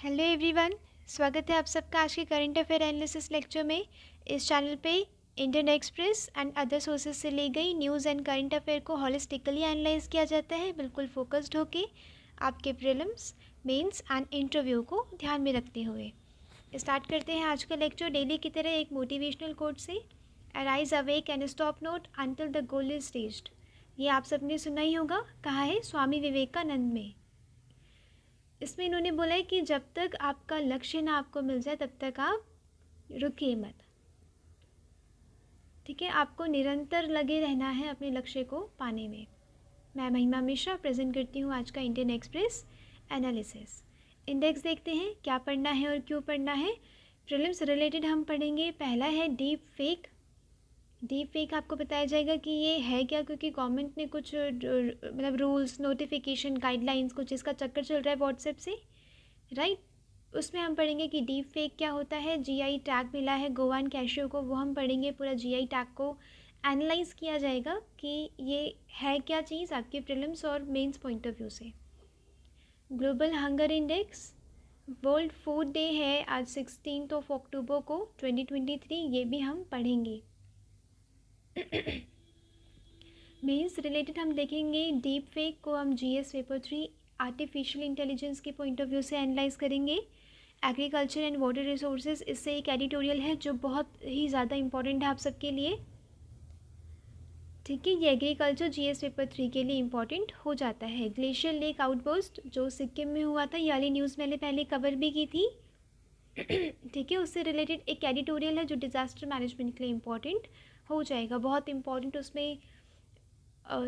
Hello everyone, स्वागत है आप सबका आज के करंट अफेयर एनालिसिस लेक्चर में। इस चैनल पे Indian express and other sources से ली गई न्यूज़ एंड करंट अफेयर को हॉलिस्टिकली एनालाइज किया जाता है, बिल्कुल फोकस्ड होके आपके प्रीलिम्स, मेंस एंड इंटरव्यू को ध्यान में रखते हुए। स्टार्ट करते हैं आज का लेक्चर डेली की तरह एक मोटिवेशनल कोट से। Arise awake and stop not until the goal is reached. ये आप सबने सुना ही होगा, कहा है स्वामी विवेकानंद में। इसमें इन्होंने बोला है कि जब तक आपका लक्ष्य ना आपको मिल जाए तब तक आप रुकिए मत। ठीक है, आपको निरंतर लगे रहना है अपने लक्ष्य को पाने में। मैं महिमा मिश्रा प्रेजेंट करती हूँ आज का इंडियन एक्सप्रेस एनालिसिस। इंडेक्स देखते हैं क्या पढ़ना है और क्यों पढ़ना है। प्रीलिम्स रिलेटेड हम पढ़ेंगे। पहला है डीप फेक। डीप फेक आपको बताया जाएगा कि ये है क्या, क्योंकि गवर्नमेंट ने कुछ मतलब रूल्स, नोटिफिकेशन, गाइडलाइंस कुछ इसका चक्कर चल रहा है व्हाट्सएप से, राइट। उसमें हम पढ़ेंगे कि डीप फेक क्या होता है। जीआई टैग मिला है गोवान कैशियो को, वो हम पढ़ेंगे। पूरा जीआई टैग को एनालाइज किया जाएगा कि ये है क्या चीज़ आपके प्रीलिम्स और मेंस पॉइंट ऑफ व्यू से। Global hunger index, world food day है आज 16 अक्टूबर को 2023, ये भी हम पढ़ेंगे। मेंस रिलेटेड हम देखेंगे डीप फेक को हम जीएस पेपर 3 आर्टिफिशियल इंटेलिजेंस के पॉइंट ऑफ व्यू से एनालाइज करेंगे। एग्रीकल्चर एंड वाटर रिसोर्सेज, इससे एक एडिटोरियल है जो बहुत ही ज़्यादा इंपॉर्टेंट है आप सबके लिए। ठीक है, ये एग्रीकल्चर जीएस पेपर 3 के लिए इंपॉर्टेंट हो जाता है। ग्लेशियर लेक आउटबर्स्ट जो सिक्किम में हुआ था, ये वाली न्यूज़ मैंने पहले कवर भी की थी। ठीक है, उससे रिलेटेड एक एडिटोरियल है जो डिज़ास्टर मैनेजमेंट के लिए इम्पॉर्टेंट हो जाएगा। बहुत इंपॉर्टेंट उसमें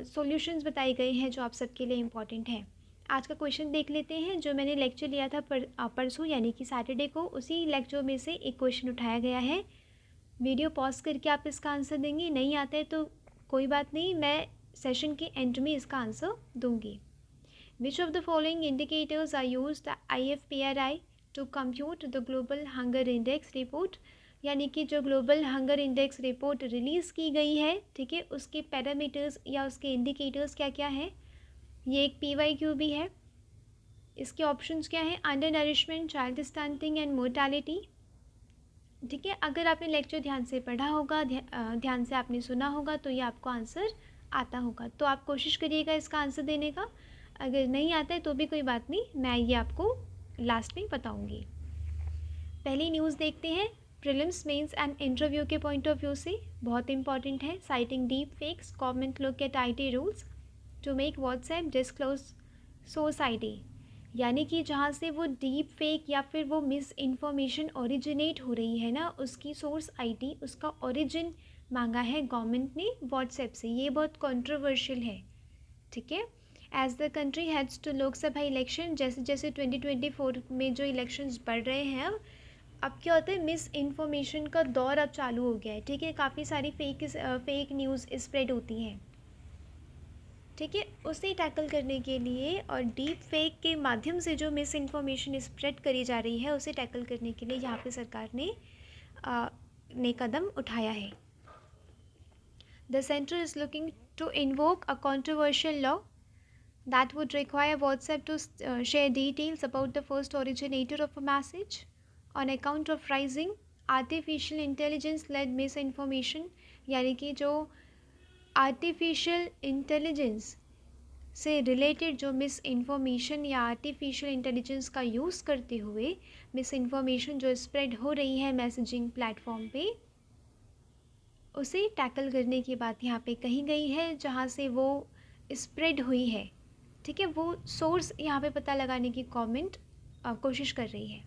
सॉल्यूशंस बताए गए हैं जो आप सबके लिए इम्पॉर्टेंट हैं। आज का क्वेश्चन देख लेते हैं। जो मैंने लेक्चर लिया था परसों यानी कि सैटरडे को, उसी लेक्चर में से एक क्वेश्चन उठाया गया है। वीडियो पॉज करके आप इसका आंसर देंगे, नहीं आता है तो कोई बात नहीं, मैं सेशन के एंड में इसका आंसर दूंगी। Which of the following indicators are used IFPRI to compute the global hunger index report, यानी कि जो global hunger index report release की गई है, ठीक है, उसके पैरामीटर्स या उसके इंडिकेटर्स क्या क्या हैं। ये एक PYQ भी है। इसके ऑप्शंस क्या हैं? Under nourishment, child stunting and mortality. ठीक है, अगर आपने लेक्चर ध्यान से पढ़ा होगा, ध्यान से आपने सुना होगा तो ये आपको आंसर आता होगा। तो आप कोशिश करिएगा इसका आंसर देने का। अगर नहीं आता है तो भी कोई बात नहीं, मैं ये आपको लास्ट में बताऊंगी। पहली न्यूज़ देखते हैं प्रीलिम्स, मेंस एंड इंटरव्यू के पॉइंट ऑफ व्यू से। बहुत इंपॉर्टेंट है। Citing deep fakes, government look at IT rules to make WhatsApp disclose source ID, यानी कि जहाँ से वो डीप फेक या फिर वो मिस इन्फॉर्मेशन ओरिजिनेट हो रही है ना, उसकी सोर्स ID, उसका ओरिजिन मांगा है गवर्नमेंट ने व्हाट्सएप से। ये बहुत कंट्रोवर्शियल है। ठीक है, as the country heads to Lok Sabha election, जैसे जैसे 2024 में जो इलेक्शंस बढ़ रहे हैं, अब क्या होता है, मिस इन्फॉर्मेशन का दौर अब चालू हो गया है। ठीक है, काफ़ी सारी फेक न्यूज़ स्प्रेड होती हैं। ठीक है, उसे टैकल करने के लिए और डीप फेक के माध्यम से जो मिस इन्फॉर्मेशन स्प्रेड करी जा रही है, उसे टैकल करने के लिए यहाँ पे सरकार ने कदम उठाया है। The centre is looking to invoke a controversial law that would require WhatsApp to share details about the first originator of a message on account of rising artificial intelligence led misinformation, यानी कि जो artificial intelligence से related जो miss information या artificial intelligence का use करते हुए miss information जो स्प्रेड हो रही है मैसेजिंग प्लेटफॉर्म पे, उसे टैकल करने की बात यहाँ पे कही गई है। जहाँ से वो स्प्रेड हुई है, ठीक है, वो सोर्स यहाँ पे पता लगाने की गवर्नमेंट कोशिश कर रही है।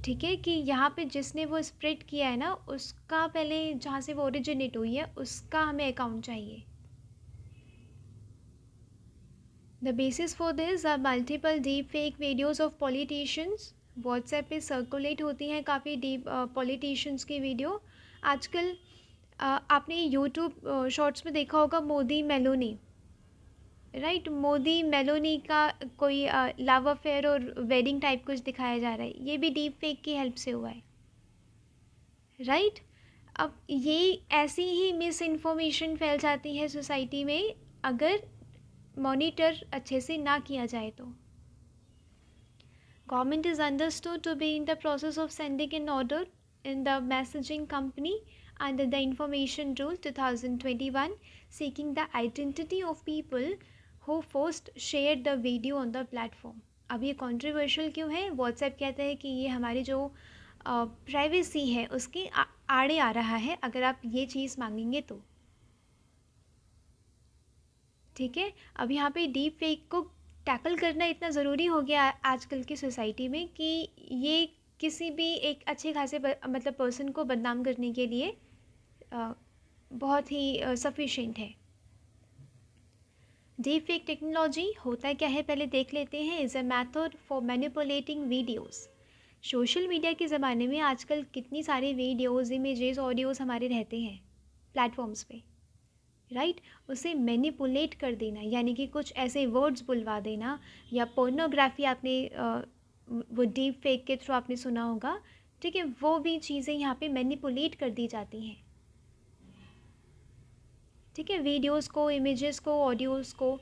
ठीक है, कि यहाँ पे जिसने वो स्प्रेड किया है ना, उसका पहले जहाँ से वो ओरिजिनेट हुई है उसका हमें अकाउंट चाहिए। The basis for this are multiple deep fake videos of politicians. WhatsApp पे सर्कुलेट होती हैं काफ़ी डीप पॉलिटिशियंस की वीडियो। आजकल आपने यूट्यूब शॉर्ट्स में देखा होगा Modi Meloni, right, Modi Meloni का कोई लव अफेयर और वेडिंग टाइप कुछ दिखाया जा रहा है, ये भी डीप फेक की हेल्प से हुआ है, राइट। अब ये ऐसी ही मिस इन्फॉर्मेशन फैल जाती है सोसाइटी में अगर मॉनिटर अच्छे से ना किया जाए तो। Government is understood to be in the process of sending an order in the messaging company under the Information Rule 2021 seeking the identity of people who first shared the video on the platform. अब ये controversial क्यों है? WhatsApp कहता है कि ये हमारी जो प्राइवेसी है उसके आड़े आ रहा है अगर आप ये चीज़ मांगेंगे तो। ठीक है, अब यहाँ पे डीप फेक को टैकल करना इतना ज़रूरी हो गया आजकल की सोसाइटी में कि ये किसी भी एक अच्छे खासे मतलब पर्सन को बदनाम करने के लिए बहुत ही सफिशिएंट है। डीप फेक टेक्नोलॉजी होता क्या है पहले देख लेते हैं। Is a method for manipulating videos. Social media के ज़माने में आजकल कितनी सारे वीडियोस, इमेजेस, ऑडियोस हमारे रहते हैं प्लेटफॉर्म्स पे, राइट। उसे मैनिपुलेट कर देना यानी कि कुछ ऐसे वर्ड्स बुलवा देना, या पोर्नोग्राफी आपने वो डीप फेक के थ्रू आपने सुना होगा, ठीक है, वो भी चीज़ें यहाँ पे मैनिपुलेट कर दी जाती हैं। ठीक है, वीडियोस को, इमेजेस को, ऑडियोस को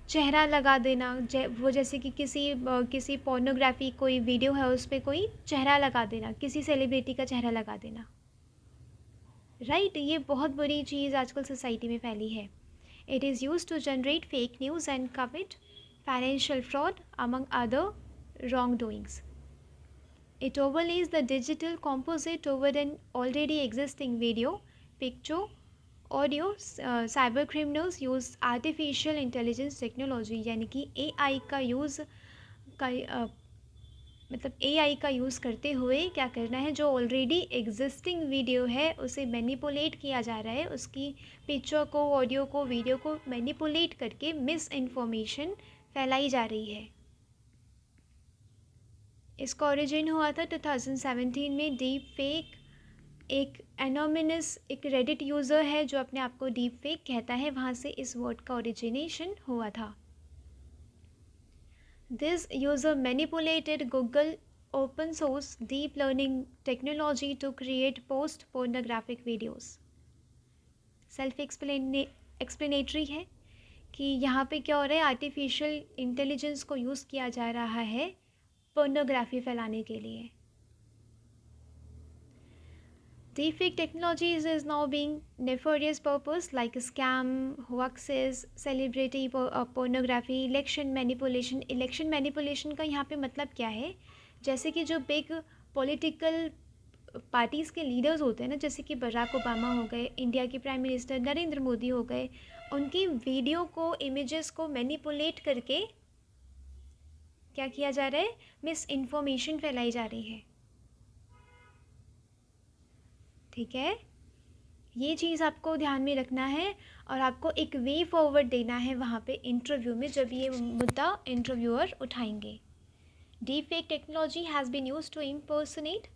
चेहरा लगा देना, वो जैसे कि किसी पोर्नोग्राफी कोई वीडियो है उस पर कोई चेहरा लगा देना, किसी सेलिब्रिटी का चेहरा लगा देना, राइट। ये बहुत बुरी चीज़ आजकल सोसाइटी में फैली है। It is use to generate fake news and commit financial fraud among other wrong doings. It overlays the digital composite over an already existing video, picture, audio. Cyber criminals use artificial intelligence technology यानी कि AI का use मतलब AI का use करते हुए क्या करना है, जो ऑलरेडी एग्जिस्टिंग वीडियो है उसे मैनिपुलेट किया जा रहा है, उसकी पिक्चर को, ऑडियो को, वीडियो को मैनिपुलेट करके मिस इन्फॉर्मेशन फैलाई जा रही है। इसका ओरिजिन हुआ था 2017 में। डीप फेक एक एनोनिमस एक रेडिट यूज़र है जो अपने आप को डीप फेक कहता है, वहाँ से इस वर्ड का ओरिजिनेशन हुआ था। This user manipulated Google open source deep learning technology to create post pornographic videos. Self explanatory है कि यहाँ पे क्या हो रहा है, आर्टिफिशियल इंटेलिजेंस को यूज़ किया जा रहा है पोर्नोग्राफी फैलाने के लिए। Deepfake technologies is now being nefarious purpose like scam, hoaxes, celebrity pornography, election manipulation। election manipulation का यहाँ पे मतलब क्या है, जैसे कि जो बिग पॉलिटिकल पार्टीज़ के लीडर्स होते हैं ना, जैसे कि बराक ओबामा हो गए, इंडिया के प्राइम मिनिस्टर नरेंद्र मोदी हो गए, उनकी वीडियो को, इमेजेस को मैनिपुलेट करके क्या किया जा रहा है, मिस इन्फॉर्मेशन फैलाई जा रही है। ठीक है, ये चीज़ आपको ध्यान में रखना है और आपको एक वे फॉरवर्ड देना है वहाँ पे इंटरव्यू में, जब ये मुद्दा इंटरव्यूअर उठाएंगे। Deep fake technology has been used to impersonate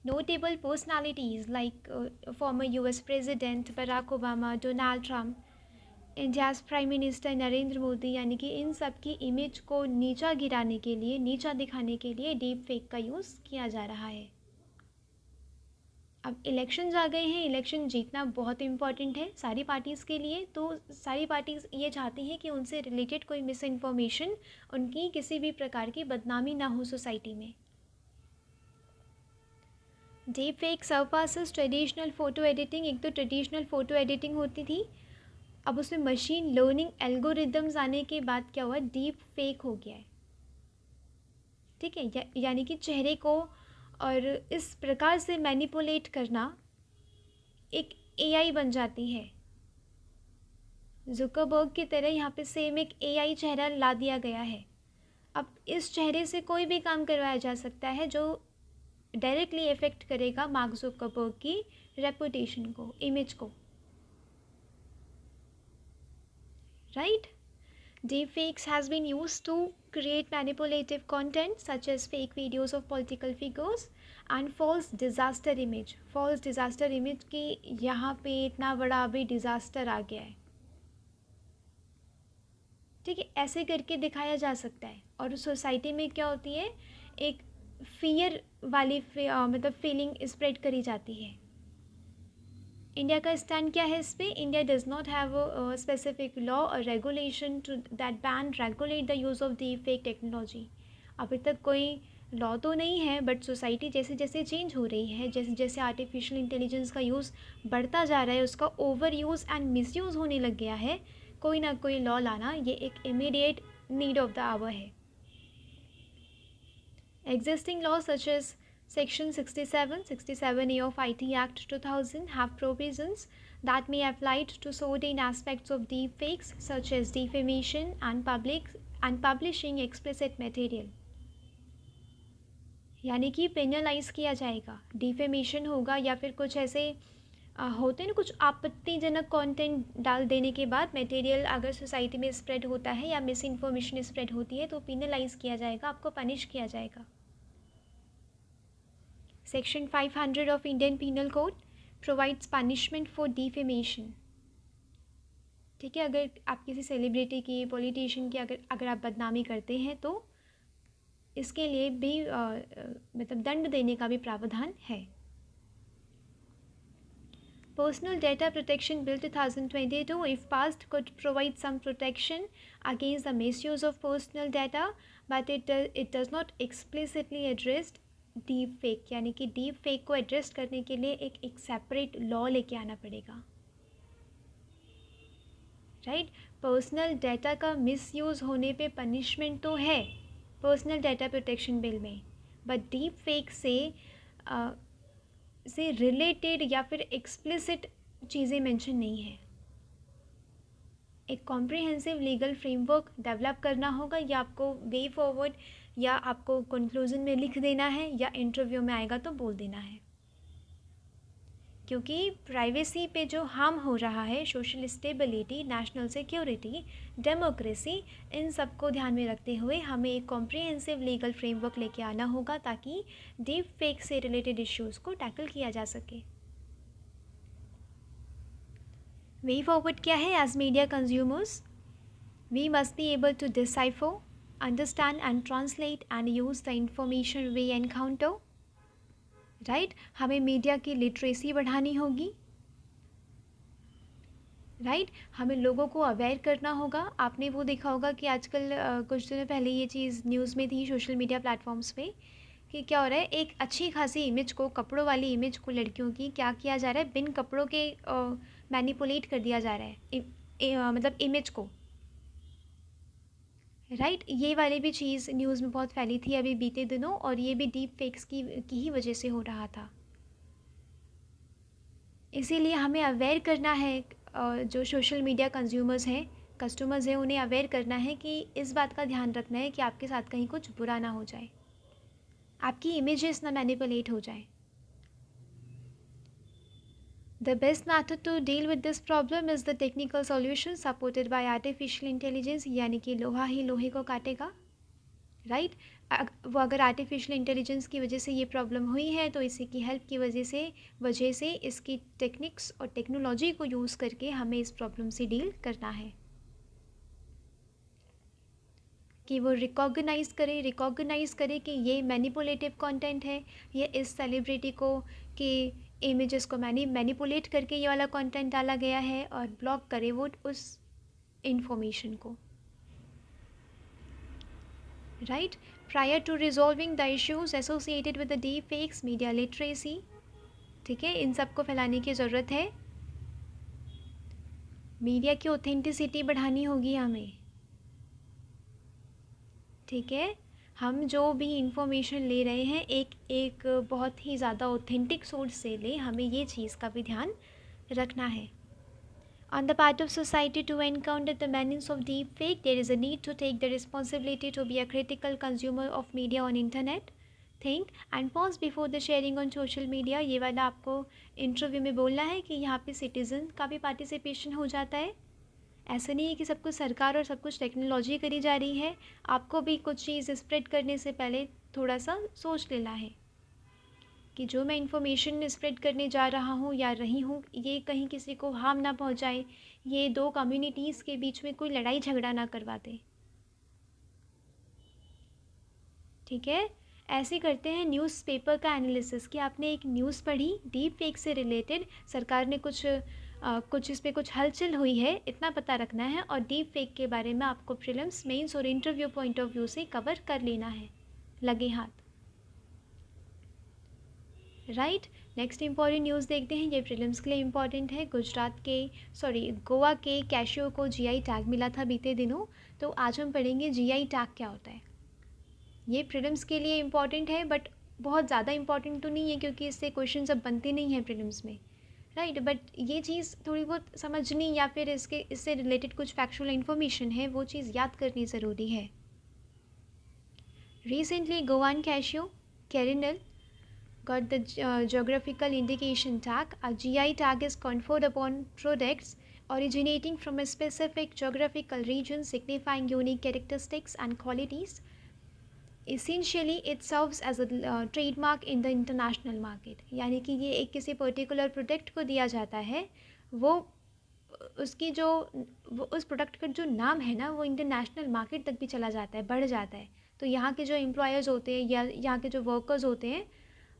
notable personalities like former US president Barack Obama, Donald Trump, India's prime minister Narendra Modi, यानी कि इन सब की इमेज को नीचा गिराने के लिए, नीचा दिखाने के लिए डीप फेक का यूज़ किया जा रहा है। अब इलेक्शंस आ गए हैं, इलेक्शन जीतना बहुत इम्पॉर्टेंट है सारी पार्टीज़ के लिए, तो सारी पार्टीज़ ये चाहती हैं कि उनसे रिलेटेड कोई मिस इन्फॉर्मेशन, उनकी किसी भी प्रकार की बदनामी ना हो सोसाइटी में। Deep fake surpasses traditional photo editing. एक तो ट्रेडिशनल फ़ोटो एडिटिंग होती थी, अब उसमें मशीन लर्निंग एल्गोरिदम्स आने के बाद क्या हुआ, डीप फेक हो गया है। ठीक है, यानी कि चेहरे को और इस प्रकार से मैनिपुलेट करना एक AI बन जाती है। जुकरबर्ग की तरह यहाँ पे सेम एक AI चेहरा ला दिया गया है। अब इस चेहरे से कोई भी काम करवाया जा सकता है जो डायरेक्टली इफेक्ट करेगा मार्क जुकरबर्ग की रेपुटेशन को, इमेज को, right. Deepfakes has been used to create manipulative content such as fake videos of political figures and false disaster image। false disaster image की यहाँ पे इतना बड़ा अभी डिज़ास्टर आ गया है, ठीक है, ऐसे करके दिखाया जा सकता है। और सोसाइटी में क्या होती है, एक फियर वाली मतलब फीलिंग स्प्रेड करी जाती है। इंडिया का स्टैंड क्या है इस पर, India does not have a specific law और regulation to that ban regulate the use of deep fake technology. अभी तक कोई लॉ तो नहीं है, बट सोसाइटी जैसे जैसे चेंज हो रही है, जैसे जैसे आर्टिफिशियल इंटेलिजेंस का यूज़ बढ़ता जा रहा है, उसका ओवर यूज़ एंड मिसयूज़ होने लग गया है, कोई ना कोई लॉ लाना ये एक immediate need of the hour है. Existing laws such as Section 67A of IT Act 2000 have provisions that may apply to certain aspects of deepfakes such as defamation and publishing explicit material. यानी कि penalise किया जाएगा, defamation होगा या फिर कुछ ऐसे होते हैं ना कुछ आपत्तिजनक कंटेंट डाल देने के बाद मटेरियल अगर सोसाइटी में स्प्रेड होता है या मिस इन्फॉर्मेशन स्प्रेड होती है तो पेनलाइज किया जाएगा, आपको पनिश किया जाएगा. Section 500 of Indian Penal Code provides punishment for defamation. ठीक है, अगर आप किसी सेलिब्रिटी की, पॉलिटिशियन की अगर आप बदनामी करते हैं तो इसके लिए भी मतलब दंड देने का भी प्रावधान है. Personal Data Protection Bill 2022, if passed, could provide some protection against the misuse of personal data, but it does not explicitly address deep fake. यानी कि डीप फेक को एड्रेस करने के लिए एक सेपरेट लॉ लेके आना पड़ेगा, राइट. पर्सनल डाटा का मिसयूज़ होने पे पनिशमेंट तो है पर्सनल डाटा प्रोटेक्शन बिल में, बट डीप फेक से रिलेटेड या फिर एक्सप्लिसिट चीज़ें मेंशन नहीं है. एक कॉम्प्रिहेंसिव लीगल फ्रेमवर्क डेवलप करना होगा, या आपको वे फॉरवर्ड या आपको कंक्लूजन में लिख देना है या इंटरव्यू में आएगा तो बोल देना है. क्योंकि प्राइवेसी पे जो हार्म हो रहा है, social stability, national security, democracy, इन सब को ध्यान में रखते हुए हमें एक कॉम्प्रिहेंसिव लीगल फ्रेमवर्क लेके आना होगा ताकि डीप फेक से रिलेटेड इश्यूज़ को टैकल किया जा सके. वे फॉरवर्ड क्या है? As media consumers we must be able to decipher, understand and translate and use the information we encounter, right. हमें मीडिया की लिटरेसी बढ़ानी होगी, राइट. हमें लोगों को अवेयर करना होगा. आपने वो देखा होगा कि आजकल कुछ दिनों पहले ये चीज़ न्यूज़ में थी सोशल मीडिया प्लेटफॉर्म्स पे कि क्या हो रहा है, एक अच्छी खासी इमेज को, कपड़ों वाली इमेज को लड़कियों की क्या किया जा रहा है, बिन कपड़ों के मैनिपुलेट कर दिया जा रहा है, मतलब इमेज को, राइट. ये वाली भी चीज़ न्यूज़ में बहुत फैली थी अभी बीते दिनों, और ये भी डीप फेक्स की ही वजह से हो रहा था. इसीलिए हमें अवेयर करना है, जो सोशल मीडिया कंज्यूमर्स हैं, कस्टमर्स हैं, उन्हें अवेयर करना है कि इस बात का ध्यान रखना है कि आपके साथ कहीं कुछ बुरा ना हो जाए, आपकी इमेजेस ना मैनिपुलेट हो जाए. The best method to deal with this problem is the technical solution supported by artificial intelligence. यानी कि लोहा ही लोहे को काटेगा, राइट. वो अगर आर्टिफिशियल इंटेलिजेंस की वजह से ये प्रॉब्लम हुई है तो इसी की हेल्प की वजह से इसकी टेक्निक्स और टेक्नोलॉजी को यूज़ करके हमें इस प्रॉब्लम से डील करना है कि वो रिकॉग्नाइज़ करे कि ये मैनिपुलेटिव कंटेंट है, ये इस सेलिब्रिटी को कि इमेजेस को मैनिपुलेट करके ये वाला कंटेंट डाला गया है, और ब्लॉक करे वो उस इंफॉर्मेशन को, right. Prior to resolving the issues associated with the deep fakes, media literacy, ठीक है, इन सब को फैलाने की ज़रूरत है. मीडिया की ऑथेंटिसिटी बढ़ानी होगी हमें, ठीक है. हम जो भी इंफॉर्मेशन ले रहे हैं एक बहुत ही ज़्यादा ऑथेंटिक सोर्स से ले, हमें ये चीज़ का भी ध्यान रखना है. On the part of society to encounter the menace of deep fake, there is a need to take the responsibility to be a critical consumer of media on internet. Think and pause before the sharing on social media. ये वाला आपको interview में बोलना है कि यहाँ पे citizen का भी पार्टिसिपेशन हो जाता है. ऐसा नहीं है कि सब कुछ सरकार और सब कुछ टेक्नोलॉजी करी जा रही है, आपको भी कुछ चीज़ स्प्रेड करने से पहले थोड़ा सा सोच लेना है कि जो मैं इन्फॉर्मेशन स्प्रेड करने जा रहा हूँ या रही हूँ, ये कहीं किसी को हार्म ना पहुँचाए, ये दो कम्युनिटीज़ के बीच में कोई लड़ाई झगड़ा ना करवा दे, ठीक है. ऐसे करते हैं न्यूज़पेपर का एनालिसिस कि आपने एक न्यूज़ पढ़ी डीप फेक से रिलेटेड, सरकार ने कुछ इस पर कुछ हलचल हुई है, इतना पता रखना है, और डीप फेक के बारे में आपको प्रीलिम्स, मेंस और इंटरव्यू पॉइंट ऑफ व्यू से कवर कर लेना है. लगे हाथ। राइट। नेक्स्ट इंपॉर्टेंट न्यूज़ देखते हैं, ये प्रीलिम्स के लिए इंपॉर्टेंट है। गोवा के कैशियो को जीआई टैग मिला था बीते दिनों, तो आज हम पढ़ेंगे जीआई टैग क्या होता है। ये प्रीलिम्स के लिए इंपॉर्टेंट है, बट बहुत ज़्यादा इंपॉर्टेंट तो नहीं है क्योंकि इससे क्वेश्चन अब बनते नहीं हैं प्रीलिम्स में। राइट, बट ये चीज़ थोड़ी बहुत समझनी या फिर इससे रिलेटेड कुछ फैक्चुअल इन्फॉर्मेशन है वो चीज़ याद करनी ज़रूरी है। रिसेंटली गोवान cashew कैरिनल got the geographical indication tag. A GI tag is conferred upon products originating from a specific geographical region signifying unique characteristics and qualities. Essentially, it serves as a trademark in the international market. यानी कि ये एक किसी particular product को दिया जाता है, वो उस प्रोडक्ट का जो नाम है ना वो इंटरनेशनल मार्केट तक भी चला जाता है, बढ़ जाता है। तो यहाँ के जो एम्प्लॉयर्स होते हैं या यहाँ के जो वर्कर्स होते हैं,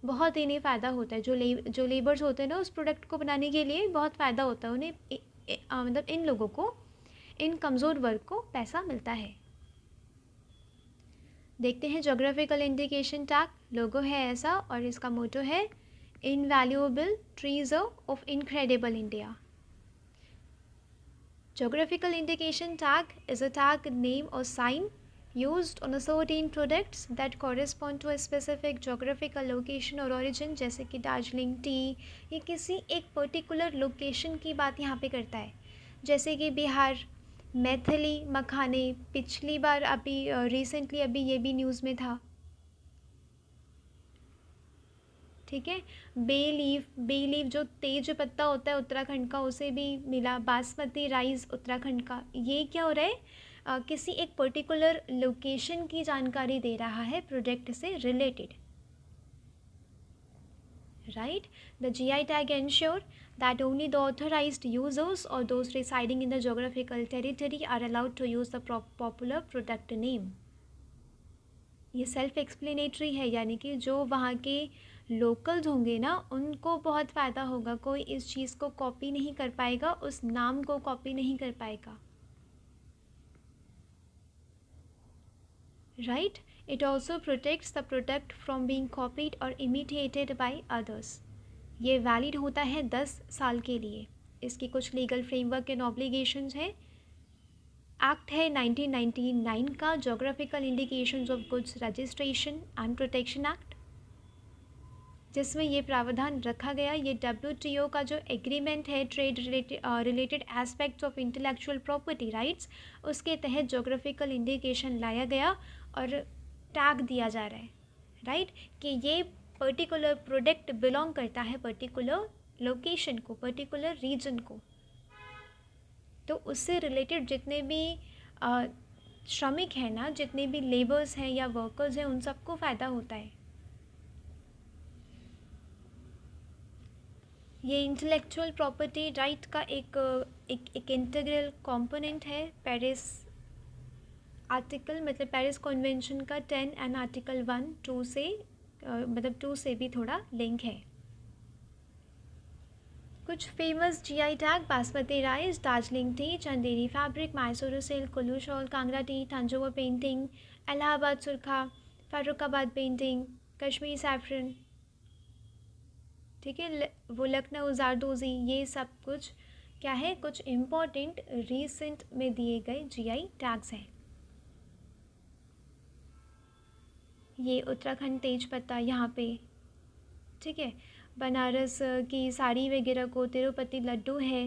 बहुत इन्हें फ़ायदा होता है। जो लेबर्स होते हैं ना उस प्रोडक्ट को बनाने के लिए बहुत फ़ायदा होता है उन्हें, मतलब इन लोगों को, इन कमज़ोर वर्ग को पैसा मिलता है। देखते हैं जोग्राफिकल इंडिकेशन टैग। लोगो है ऐसा और इसका मोटो है invaluable treasure of incredible India. Geographical indication tag is a tag name or sign used on a certain products that correspond to a specific geographical location or origin, जैसे कि Darjeeling T, ये किसी एक पर्टिकुलर लोकेशन की बात यहाँ पे करता है। जैसे कि बिहार मैथिली मखाने, पिछली बार अभी रिसेंटली अभी ये भी न्यूज़ में था। ठीक है, बे लीफ जो तेज पत्ता होता है उत्तराखंड का, उसे भी मिला। बासमती राइस उत्तराखंड का। ये क्या हो रहा है, किसी एक पर्टिकुलर लोकेशन की जानकारी दे रहा है प्रोडक्ट से related. Right, the GI tag ensure that only the authorized users or those residing in the geographical territory are allowed to use the popular product name. ये सेल्फ एक्सप्लेनेटरी है, यानी कि जो वहाँ के लोकल्स होंगे ना उनको बहुत फ़ायदा होगा। कोई इस चीज़ को कॉपी नहीं कर पाएगा, उस नाम को कॉपी नहीं कर पाएगा। Right, it also protects the product from being copied और इमिटेटेड बाय अदर्स। ये वैलिड होता है 10 साल के लिए। इसकी कुछ लीगल फ्रेमवर्क एंड ऑब्लिगेशंस है। एक्ट है 1999 का, geographical indications of goods registration and protection act, जिसमें ये प्रावधान रखा गया। ये WTO का जो एग्रीमेंट है trade related aspects of intellectual property rights, उसके तहत जोग्राफिकल इंडिकेशन लाया गया और टैग दिया जा रहा है। राइट, कि ये पर्टिकुलर प्रोडक्ट बिलोंग करता है पर्टिकुलर लोकेशन को, पर्टिकुलर रीजन को। तो उससे रिलेटेड जितने भी श्रमिक हैं ना, जितने भी लेबर्स हैं या वर्कर्स हैं, उन सबको फ़ायदा होता है। ये इंटेलेक्चुअल प्रॉपर्टी राइट का एक इंटीग्रल कंपोनेंट है। पेरिस आर्टिकल मतलब पेरिस कन्वेंशन का 10 एंड आर्टिकल 1-2 से मतलब 2 से भी थोड़ा लिंक है। कुछ famous GI tag: basmati rice, Darjeeling tea, Chanderi fabric, Mysore silk, Kullu shawl, Kangra tea, Tanjore painting, Allahabad Surkha, Farrukhabad painting, Kashmiri saffron, ठीक है, वो लखनऊ जारदोजी। ये सब कुछ क्या है, कुछ इम्पॉर्टेंट रिसेंट में दिए गए जीआई टैग्स हैं। ये उत्तराखंड तेज पत्ता यहाँ पे, ठीक है, बनारस की साड़ी वगैरह को, तिरुपति लड्डू है,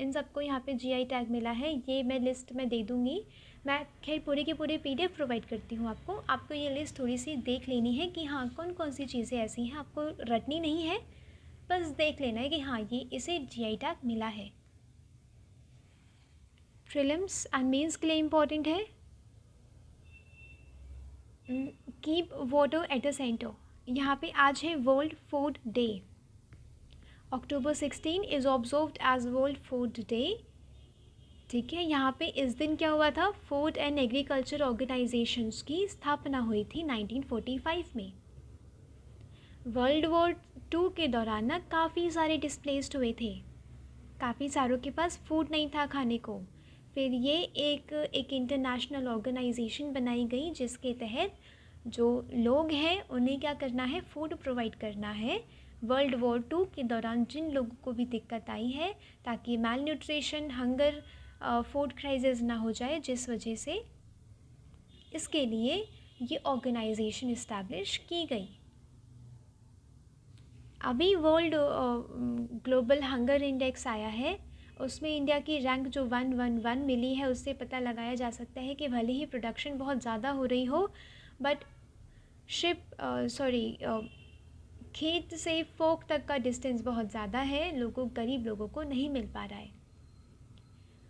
इन सबको यहाँ पे जीआई टैग मिला है। ये मैं लिस्ट में दे दूँगी। मैं खैर पूरी की पूरी PDF प्रोवाइड करती हूँ आपको ये लिस्ट थोड़ी सी देख लेनी है कि हाँ कौन कौन सी चीज़ें ऐसी हैं, आपको रटनी नहीं है, बस देख लेना है कि हाँ ये इसे जीआई टैग मिला है। प्रीलिम्स एंड मेंस के लिए इम्पॉर्टेंट है। Keep water at the centre. यहाँ पे आज है world food day. October 16 is observed as world food day. ठीक है, यहाँ पे इस दिन क्या हुआ था, फूड एंड एग्रीकल्चर ऑर्गेनाइजेशंस की स्थापना हुई थी 1945 में। वर्ल्ड वॉर 2 के दौरान ना काफ़ी सारे डिस्प्लेस्ड हुए थे, काफ़ी सारों के पास फूड नहीं था खाने को। फिर ये एक इंटरनेशनल ऑर्गेनाइजेशन बनाई गई जिसके तहत जो लोग हैं उन्हें क्या करना है, फूड प्रोवाइड करना है वर्ल्ड वॉर 2 के दौरान जिन लोगों को भी दिक्कत आई है, ताकि मैल न्यूट्रिशन, हंगर, फूड क्राइसिस ना हो जाए, जिस वजह से इसके लिए ये ऑर्गेनाइजेशन इस्टेब्लिश की गई। अभी वर्ल्ड ग्लोबल हंगर इंडेक्स आया है, उसमें इंडिया की रैंक जो 111 मिली है, उससे पता लगाया जा सकता है कि भले ही प्रोडक्शन बहुत ज़्यादा हो रही हो, बट खेत से फोक तक का डिस्टेंस बहुत ज़्यादा है, गरीब लोगों को नहीं मिल पा रहा है।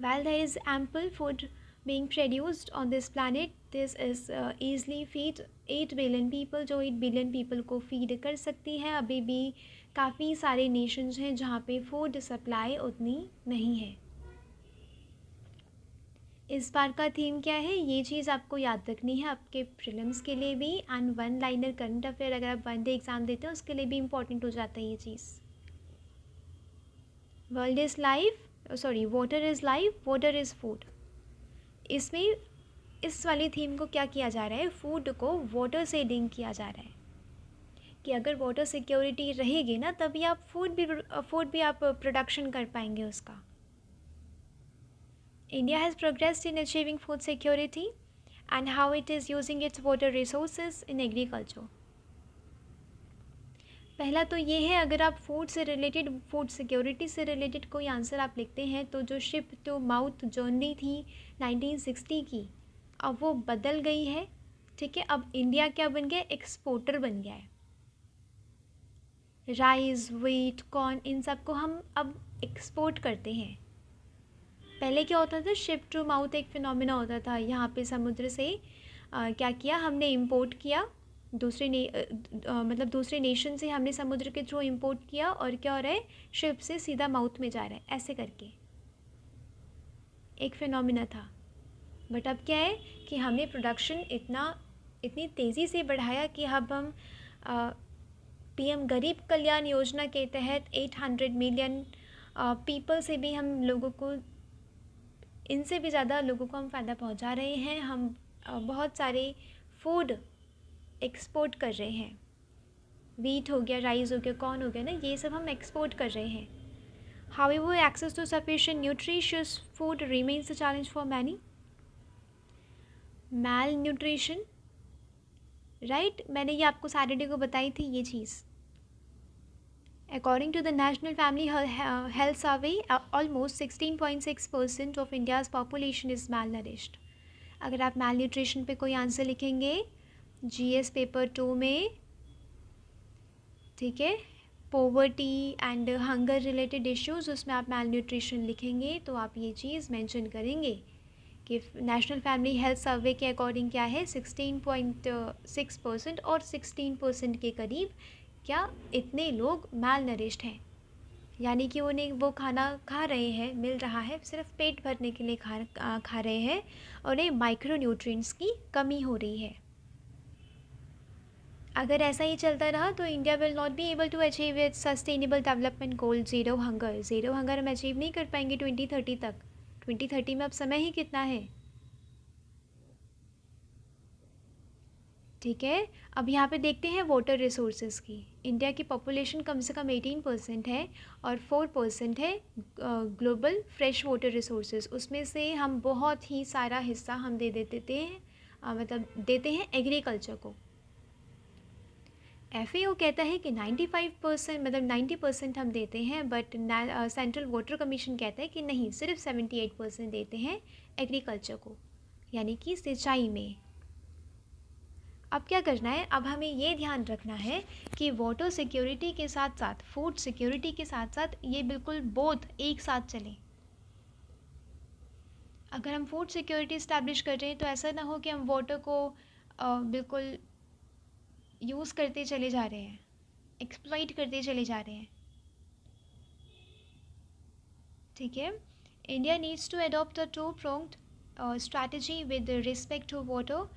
While there is ample food being produced on this planet, this is easily feed 8 billion people, जो 8 बिलियन पीपल को फीड कर सकती है। अभी भी काफ़ी सारे नेशंस हैं जहाँ पे फूड सप्लाई उतनी नहीं है। इस बार का थीम क्या है, ये चीज़ आपको याद रखनी है आपके प्रीलिम्स के लिए भी, and one liner current affair अगर आप वन डे एग्ज़ाम देते हैं उसके लिए भी इम्पॉर्टेंट हो जाता है ये चीज़। World is life, water is life, water is food. इसमें इस वाली थीम को क्या किया जा रहा है, फूड को वाटर से लिंक किया जा रहा है कि अगर वाटर सिक्योरिटी रहेगी ना, तभी आप फूड भी आप प्रोडक्शन कर पाएंगे उसका। India has progressed in achieving food security and how it is using its water resources in agriculture. पहला तो ये है, अगर आप फूड सिक्योरिटी से रिलेटेड कोई आंसर आप लिखते हैं, तो जो शिप टू माउथ जर्नी थी 1960 की, अब वो बदल गई है। ठीक है, अब इंडिया क्या बन गया, एक्सपोर्टर बन गया है। राइस, व्हीट, कॉर्न, इन सब को हम अब एक्सपोर्ट करते हैं। पहले क्या होता था, शिप टू माउथ एक फिनोमिना होता था, यहाँ पे समुद्र से क्या किया हमने, इम्पोर्ट किया, दूसरे नेशन से हमने समुद्र के थ्रू इंपोर्ट किया, और क्या हो रहा है, शिप से सीधा माउथ में जा रहा है, ऐसे करके एक फिनोमिना था। बट अब क्या है कि हमने प्रोडक्शन इतनी तेज़ी से बढ़ाया कि अब हम पीएम गरीब कल्याण योजना के तहत 800 मिलियन पीपल से भी हम लोगों को, इनसे भी ज़्यादा लोगों को हम फ़ायदा पहुंचा रहे हैं। हम बहुत सारे फूड एक्सपोर्ट कर रहे हैं, वीट हो गया, राइस हो गया, कॉर्न हो गया ना, ये सब हम एक्सपोर्ट कर रहे हैं। However, access to sufficient nutritious food remains a challenge for many. Malnutrition, right, मैंने ये आपको सैटरडे को बताई थी ये चीज़। According to the National Family Health Survey, almost 16.6% of India's population is malnourished. अगर आप malnutrition पे कोई आंसर लिखेंगे GS पेपर 2 में, ठीक है, poverty and hunger related issues, उसमें आप malnutrition लिखेंगे तो आप ये चीज़ मेंशन करेंगे कि नेशनल फैमिली हेल्थ सर्वे के अकॉर्डिंग क्या है, 16.6% और 16% के करीब क्या इतने लोग malnourished हैं, यानी कि उन्हें वो खाना खा रहे हैं, मिल रहा है, सिर्फ पेट भरने के लिए खा रहे हैं, और उन्हें माइक्रो न्यूट्रिएंट्स की कमी हो रही है। अगर ऐसा ही चलता रहा तो India will not be able to achieve its sustainable development goal zero hunger हम अचीव नहीं कर पाएंगे 2030 तक। 2030 में अब समय ही कितना है, ठीक है। अब यहाँ पे देखते हैं वाटर रिसोर्सेज की। इंडिया की पॉपुलेशन कम से कम 18% है और 4% है ग्लोबल फ्रेश वाटर रिसोर्सेज। उसमें से हम बहुत ही सारा हिस्सा हम देते हैं एग्रीकल्चर को। FAO कहता है कि 95% मतलब 90% हम देते हैं, बट सेंट्रल वाटर कमीशन कहता है कि नहीं, सिर्फ 78% देते हैं एग्रीकल्चर को, यानी कि सिंचाई में। अब क्या करना है, अब हमें ये ध्यान रखना है कि वाटर सिक्योरिटी के साथ साथ फूड सिक्योरिटी के साथ साथ ये बिल्कुल बोथ एक साथ चलें। अगर हम फूड सिक्योरिटी इस्टेब्लिश कर रहे हैं तो ऐसा ना हो कि हम वाटर को बिल्कुल यूज़ करते चले जा रहे हैं, एक्सप्लॉइट करते चले जा रहे हैं, ठीक है। India needs to adopt a two pronged strategy with respect to water.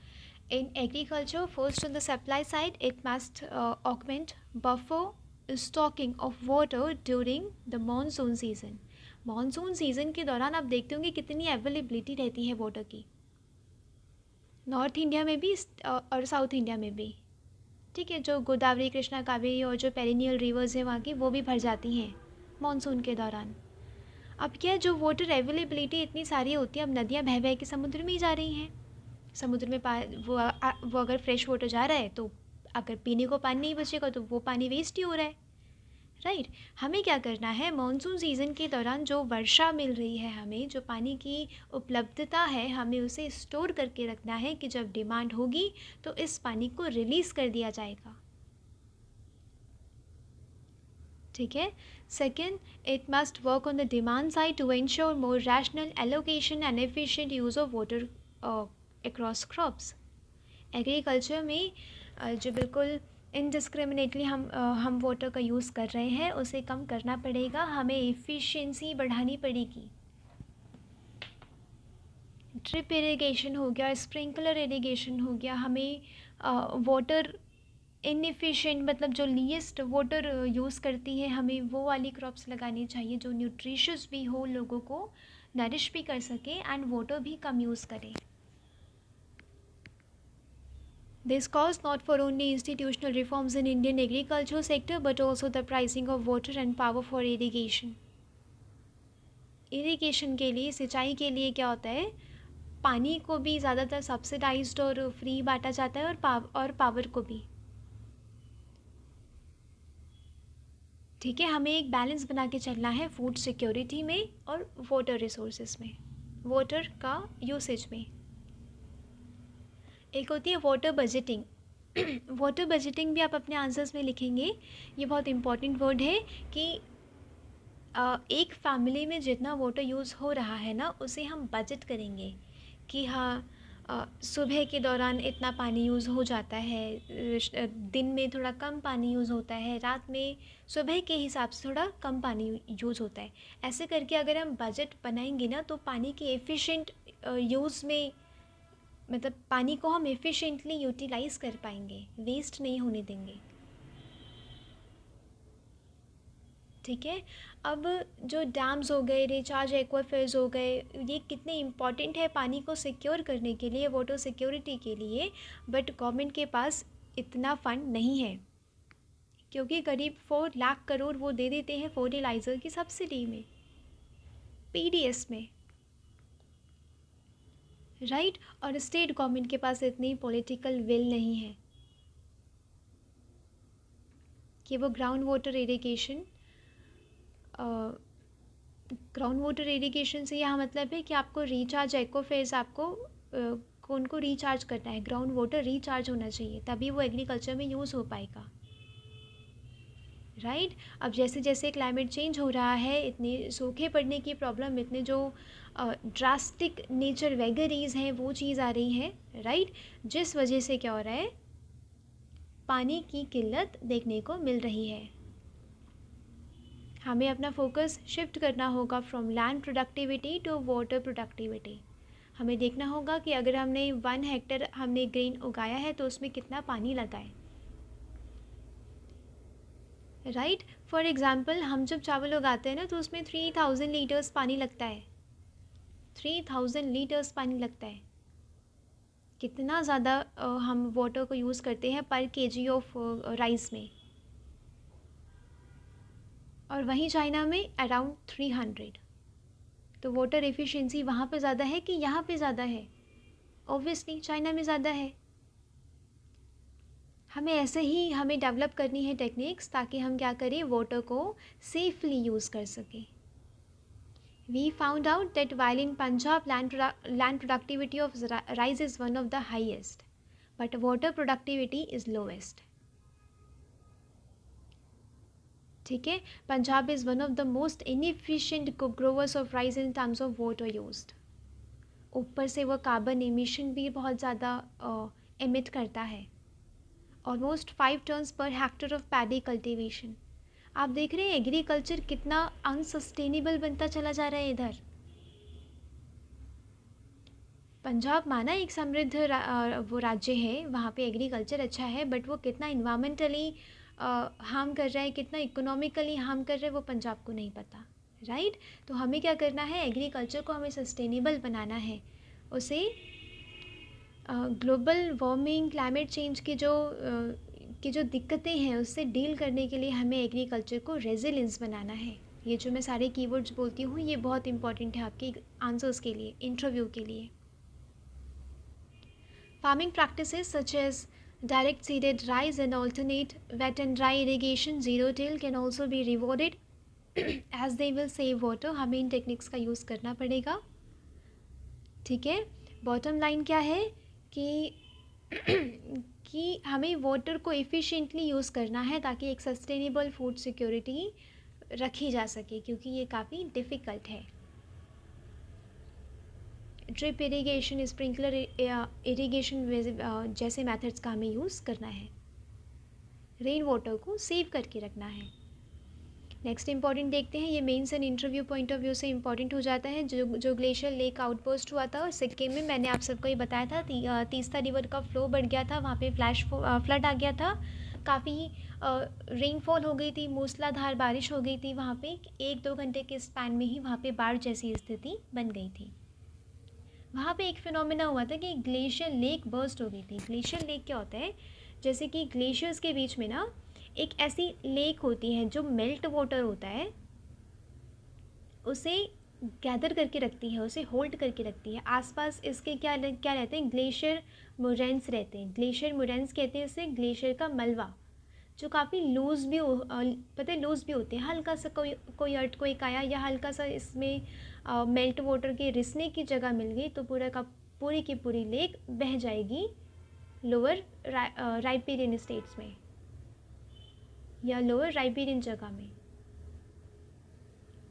In agriculture, first on the supply side, it must augment buffer stocking of water during the monsoon season. Monsoon season के दौरान आप देखते होंगे कितनी availability रहती है water की। North India में भी और साउथ इंडिया में भी। ठीक है, जो गोदावरी, कृष्णा, कावेरी और जो पेरिनियल रिवर्स हैं वहाँ की, वो भी भर जाती हैं मानसून के दौरान। अब क्या है, जो वाटर अवेलेबिलिटी इतनी सारी होती है, अब नदियाँ बह बह के समुद्र में ही जा रही हैं। समुद्र में वो अगर फ्रेश वाटर जा रहा है तो अगर पीने को पानी नहीं बचेगा तो वो पानी वेस्ट ही हो रहा है, राइट। हमें क्या करना है, मानसून सीज़न के दौरान जो वर्षा मिल रही है, हमें जो पानी की उपलब्धता है, हमें उसे स्टोर करके रखना है कि जब डिमांड होगी तो इस पानी को रिलीज़ कर दिया जाएगा। ठीक है। Second, it must work on the demand side to ensure more rational allocation and efficient use of water across crops. Agriculture में जो बिल्कुल इनडिस्क्रिमिनेटली हम वाटर का यूज़ कर रहे हैं उसे कम करना पड़ेगा, हमें एफिशिएंसी बढ़ानी पड़ेगी। ड्रिप इरिगेशन हो गया, स्प्रिंकलर इरिगेशन हो गया, हमें वाटर इनएफिशिएंट मतलब जो लीस्ट वाटर यूज़ करती है, हमें वो वाली क्रॉप्स लगानी चाहिए जो न्यूट्रिशियस भी हो, लोगों को नरिश भी कर सके एंड वाटर भी कम यूज़ करें। This calls not for only institutional reforms in Indian agriculture sector but also the pricing of water and power for irrigation. Irrigation के लिए, सिंचाई के लिए क्या होता है, पानी को भी ज़्यादातर सब्सिडाइज्ड और फ्री बांटा जाता है और पावर को भी। ठीक है, हमें एक बैलेंस बना के चलना है फूड सिक्योरिटी में और वाटर रिसोर्सेज में, वाटर का यूसेज में। एक होती है वाटर बजटिंग। वाटर बजटिंग भी आप अपने आंसर्स में लिखेंगे, ये बहुत इंपॉर्टेंट वर्ड है कि एक फैमिली में जितना वाटर यूज़ हो रहा है ना, उसे हम बजट करेंगे कि हाँ सुबह के दौरान इतना पानी यूज़ हो जाता है, दिन में थोड़ा कम पानी यूज़ होता है, रात में सुबह के हिसाब से थोड़ा कम पानी यूज़ होता है। ऐसे करके अगर हम बजट बनाएंगे ना तो पानी की एफिशिएंट यूज़ में, मतलब पानी को हम एफिशिएंटली यूटिलाइज़ कर पाएंगे, वेस्ट नहीं होने देंगे। ठीक है। अब जो डैम्स हो गए, रिचार्ज एक्वाफर्स हो गए, ये कितने इम्पॉर्टेंट है पानी को सिक्योर करने के लिए, वाटर सिक्योरिटी के लिए, बट गवर्नमेंट के पास इतना फ़ंड नहीं है क्योंकि करीब 4 लाख करोड़ वो दे देते हैं फर्टिलाइज़र की सब्सिडी में, पीडीएस में, राइट। और स्टेट गवर्नमेंट के पास इतनी पॉलिटिकल विल नहीं है कि वो ग्राउंड वाटर इरिगेशन से यहाँ मतलब है कि आपको रिचार्ज एक्वाफर्स, आपको कौन को रिचार्ज करना है, ग्राउंड वाटर रिचार्ज होना चाहिए, तभी वो एग्रीकल्चर में यूज़ हो पाएगा, राइट। अब जैसे जैसे क्लाइमेट चेंज हो रहा है, इतने सूखे पड़ने की प्रॉब्लम, इतने जो ड्रास्टिक नेचर वेगरीज हैं वो चीज़ आ रही है, राइट, जिस वजह से क्या हो रहा है, पानी की किल्लत देखने को मिल रही है। हमें अपना फोकस शिफ्ट करना होगा from land productivity to water productivity. हमें देखना होगा कि अगर हमने 1 हेक्टेयर हमने ग्रेन उगाया है तो उसमें कितना पानी लगा है, राइट। फॉर एग्ज़ाम्पल हम जब चावल उगाते हैं ना तो उसमें 3000 लीटर्स पानी लगता है, 3000 लीटर्स पानी लगता है। कितना ज़्यादा हम वाटर को यूज़ करते हैं पर केजी ऑफ राइस में, और वहीं चाइना में अराउंड 300। तो वाटर एफिशिएंसी वहाँ पे ज़्यादा है कि यहाँ पे ज़्यादा है? ऑब्वियसली चाइना में ज़्यादा है। हमें ऐसे ही हमें डेवलप करनी है टेक्निक्स ताकि हम क्या करें, वाटर को सेफली यूज़ कर सकें। We found out that while in Punjab land productivity of rice is one of the highest, but water productivity is lowest. ठीक है, Punjab is one of the most inefficient growers of rice in terms of water used. ऊपर से वो carbon emission भी बहुत ज़्यादा emit करता है, almost 5 tons per hectare of paddy cultivation. आप देख रहे हैं एग्रीकल्चर कितना अनसस्टेनेबल बनता चला जा रहा है इधर। पंजाब माना एक समृद्ध वो राज्य है, वहाँ पे एग्रीकल्चर अच्छा है, बट वो कितना इन्वायरमेंटली हार्म कर रहा है, कितना इकोनॉमिकली हार्म कर रहा है, वो पंजाब को नहीं पता, राइट। तो हमें क्या करना है, एग्रीकल्चर को हमें सस्टेनेबल बनाना है, उसे ग्लोबल वार्मिंग, क्लाइमेट चेंज की जो दिक्कतें हैं उससे डील करने के लिए हमें एग्रीकल्चर को रेजिलियंस बनाना है। ये जो मैं सारे कीवर्ड्स बोलती हूँ ये बहुत इंपॉर्टेंट है आपके आंसर्स के लिए, इंटरव्यू के लिए। Farming practices such as direct seeded rice and alternate wet and dry irrigation, zero till can also be rewarded as they will save water। हमें इन टेक्निक्स का यूज़ करना पड़ेगा। ठीक है, बॉटम लाइन क्या है कि कि हमें वाटर को एफिशिएंटली यूज़ करना है ताकि एक सस्टेनेबल फूड सिक्योरिटी रखी जा सके, क्योंकि ये काफ़ी डिफ़िकल्ट है। ड्रिप इरिगेशन, स्प्रिंकलर इरिगेशन जैसे मेथड्स का हमें यूज़ करना है। रेन वाटर को सेव करके रखना है। नेक्स्ट इंपॉर्टेंट देखते हैं, ये mains and interview point of view से इंपॉर्टेंट हो जाता है। जो ग्लेशियर लेक आउटपोस्ट हुआ था और सिक्किम में, मैंने आप सबको ये बताया था, तीस्ता रिवर का फ्लो बढ़ गया था, वहाँ पे फ्लड आ गया था, काफ़ी रेनफॉल हो गई थी, मूसलाधार बारिश हो गई थी वहाँ पे, 1-2 घंटे के स्पैन में ही वहाँ पे बाढ़ जैसी स्थिति बन गई थी। वहाँ पे एक फिनोमेना हुआ था कि ग्लेशियर लेक बर्स्ट हो गई थी। ग्लेशियर लेक क्या होता है, जैसे कि ग्लेशियर्स के बीच में ना एक ऐसी लेक होती है जो मेल्ट वाटर होता है उसे गैदर करके रखती है, उसे होल्ड करके रखती है। आसपास इसके क्या क्या रहते हैं, ग्लेशियर मोरेंस रहते हैं। ग्लेशियर मोरेंस कहते हैं इसे, ग्लेशियर का मलबा, जो काफ़ी लूज़ भी पता है लूज़ भी होते हैं। हल्का सा कोई अर्थक्वेक आया या हल्का सा इसमें मेल्ट वाटर के रिसने की जगह मिल गई तो पूरी की पूरी लेक बह जाएगी लोअर राइपेरियन स्टेट्स में या लोअर राइपेरियन जगह में।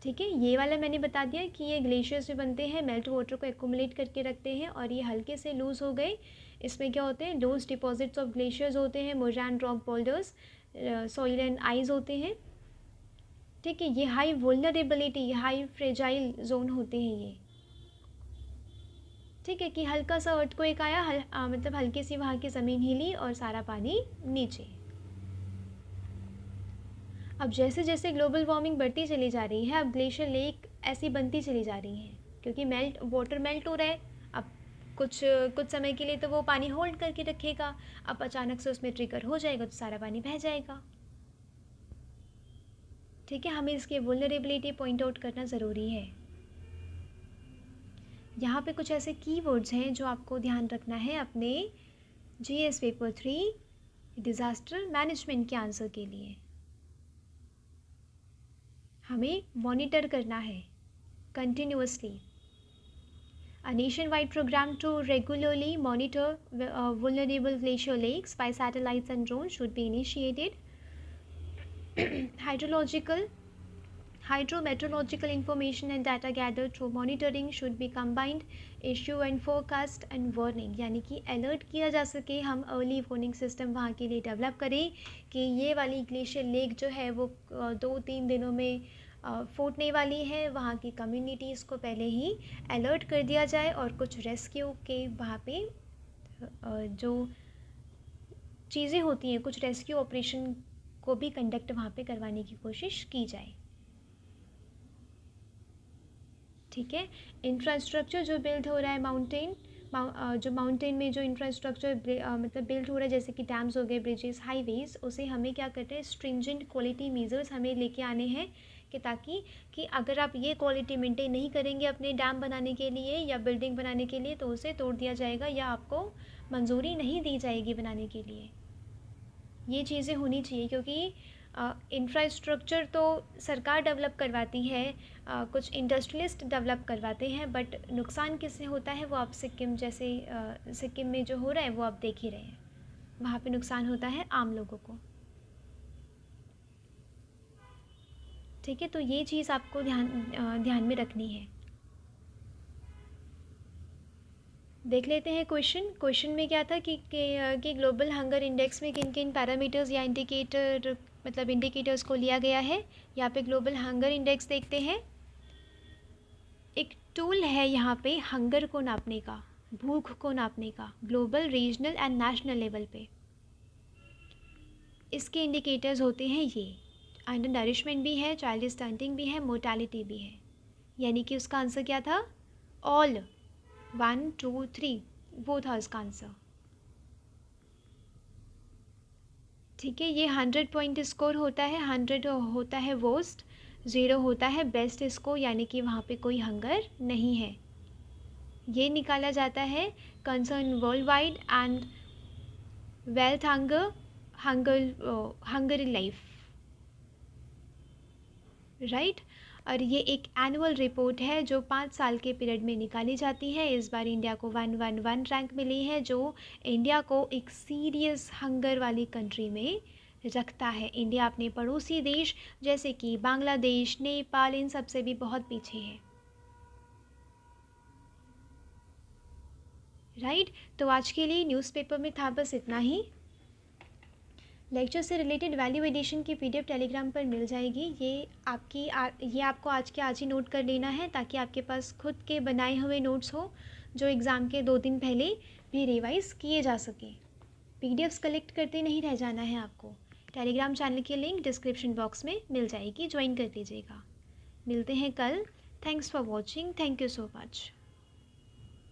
ठीक है, ये वाला मैंने बता दिया कि ये ग्लेशियर से बनते हैं, मेल्ट वाटर को एक्यूमुलेट करके रखते हैं और ये हल्के से लूज़ हो गए। इसमें क्या होते हैं, लूज डिपॉजिट्स ऑफ ग्लेशियर्स होते हैं, moraine rock boulders, soil and ice होते हैं। ठीक है, ये high vulnerability, high fragile zone होते हैं ये। ठीक है, कि हल्का सा अर्थक्वेक आया, मतलब हल्की सी वहाँ की ज़मीन हिली और सारा पानी नीचे। अब जैसे जैसे ग्लोबल वार्मिंग बढ़ती चली जा रही है, अब ग्लेशियर लेक ऐसी बनती चली जा रही हैं क्योंकि वाटर मेल्ट हो रहा है। अब कुछ कुछ समय के लिए तो वो पानी होल्ड करके रखेगा, अब अचानक से उसमें ट्रिगर हो जाएगा तो सारा पानी बह जाएगा। ठीक है, हमें इसकी वुल्नरेबिलिटी पॉइंट आउट करना ज़रूरी है। यहाँ पे कुछ ऐसे कीवर्ड्स हैं जो आपको ध्यान रखना है अपने जीएस पेपर 3 डिज़ास्टर मैनेजमेंट के आंसर के लिए। हमें मॉनिटर करना है continuously. A nationwide program to regularly monitor vulnerable glacier lakes by satellites and drones should be initiated. Hydrometeorological information and data gathered through monitoring should be combined. Issue and forecast and warning, यानी कि alert किया जा सके, हम early warning system वहाँ के लिए develop करें कि ये वाली ग्लेशियर लेक जो है वो 2-3 दिनों में फूटने वाली है। वहाँ की कम्युनिटीज़ को पहले ही अलर्ट कर दिया जाए और कुछ रेस्क्यू के वहाँ पे जो चीज़ें होती हैं, कुछ रेस्क्यू ऑपरेशन को भी कंडक्ट वहाँ पे करवाने की कोशिश की जाए। ठीक है, इंफ्रास्ट्रक्चर जो बिल्ड हो रहा है जो माउंटेन में जो इंफ्रास्ट्रक्चर मतलब बिल्ड हो रहा है, जैसे कि डैम्स हो गए, ब्रिजेस, हाईवेज, उसे हमें क्या करते हैं, स्ट्रिंजेंट क्वालिटी मेजर्स हमें लेके आने हैं कि ताकि कि अगर आप ये क्वालिटी मेंटेन नहीं करेंगे अपने डैम बनाने के लिए या बिल्डिंग बनाने के लिए तो उसे तोड़ दिया जाएगा या आपको मंजूरी नहीं दी जाएगी बनाने के लिए। ये चीज़ें होनी चाहिए क्योंकि इंफ्रास्ट्रक्चर तो सरकार डेवलप करवाती है, कुछ इंडस्ट्रियलिस्ट डेवलप करवाते हैं, बट नुकसान किससे होता है वो आप सिक्किम में जो हो रहा है वो आप देख ही रहे हैं। वहाँ पे नुकसान होता है आम लोगों को। ठीक है, तो ये चीज़ आपको ध्यान में रखनी है। देख लेते हैं क्वेश्चन में क्या था कि ग्लोबल हंगर इंडेक्स में किन किन पैरामीटर्स या इंडिकेटर्स को लिया गया है। यहाँ पे ग्लोबल हंगर इंडेक्स देखते हैं। एक टूल है यहाँ पे हंगर को नापने का, भूख को नापने का, global, regional and national level पे। इसके इंडिकेटर्स होते हैं ये, अंडर नरिशमेंट भी है, चाइल्ड स्टंटिंग भी है, मोर्टेलिटी भी है। यानी कि उसका आंसर क्या था, ऑल 1 2 3 वो था इसका आंसर। ठीक है, ये 100 पॉइंट स्कोर होता है, 100 होता है वर्स्ट, 0 होता है बेस्ट स्कोर, यानी कि वहाँ पे कोई हंगर नहीं है। ये निकाला जाता है concern world wide and wealth hunger, hunger life, right. और ये एक एनुअल रिपोर्ट है जो 5 साल के पीरियड में निकाली जाती है। इस बार इंडिया को 111 रैंक मिली है, जो इंडिया को एक सीरियस हंगर वाली कंट्री में रखता है। इंडिया अपने पड़ोसी देश जैसे कि बांग्लादेश, नेपाल, इन सब से भी बहुत पीछे है, राइट। तो आज के लिए न्यूज़पेपर में था बस इतना ही। लेक्चर से रिलेटेड वैल्यू एडिशन की पीडीएफ टेलीग्राम पर मिल जाएगी। ये आपको आज के आज ही नोट कर लेना है, ताकि आपके पास खुद के बनाए हुए नोट्स हो जो एग्ज़ाम के 2 दिन पहले भी रिवाइज़ किए जा सके। पीडीएफ्स कलेक्ट करते नहीं रह जाना है आपको। टेलीग्राम चैनल की लिंक डिस्क्रिप्शन बॉक्स में मिल जाएगी, ज्वाइन कर लीजिएगा। मिलते हैं कल। Thanks for watching, thank you so much.